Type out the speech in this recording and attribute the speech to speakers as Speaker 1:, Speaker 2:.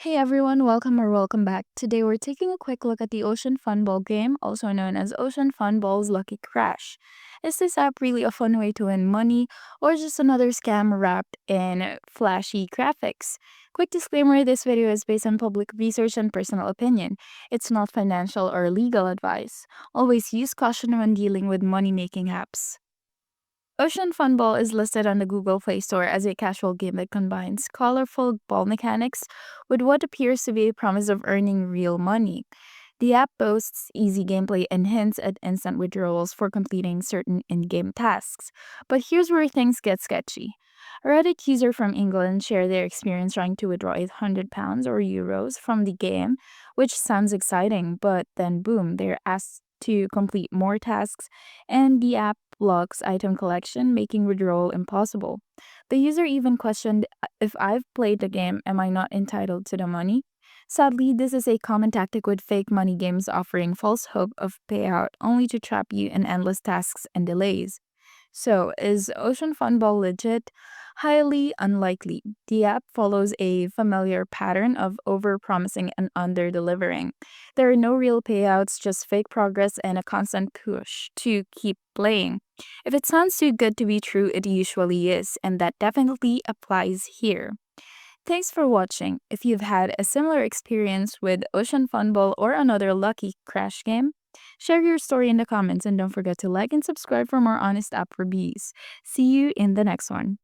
Speaker 1: Hey everyone, welcome back. Today we're taking a quick look at the Ocean Fun Ball game, also known as Ocean Fun Ball's Lucky Crash. Is this app really a fun way to win money, or just another scam wrapped in flashy graphics? Quick disclaimer, this video is based on public research and personal opinion. It's not financial or legal advice. Always use caution when dealing with money-making apps. Ocean Fun Ball is listed on the Google Play Store as a casual game that combines colorful ball mechanics with what appears to be a promise of earning real money. The app boasts easy gameplay and hints at instant withdrawals for completing certain in game tasks. But here's where things get sketchy. A Reddit user from England shared their experience trying to withdraw £800 or euros from the game, which sounds exciting, but then boom, they're asked to complete more tasks, and the app blocks item collection, making withdrawal impossible. The user even questioned, if I've played the game, am I not entitled to the money? Sadly, this is a common tactic with fake money games offering false hope of payout only to trap you in endless tasks and delays. So, is Ocean Fun Ball legit? Highly unlikely. The app follows a familiar pattern of over-promising and under-delivering. There are no real payouts, just fake progress and a constant push to keep playing. If it sounds too good to be true, it usually is, and that definitely applies here. Thanks for watching. If you've had a similar experience with Ocean Fun Ball or another Lucky Crash game, share your story in the comments and don't forget to like and subscribe for more honest app reviews. See you in the next one.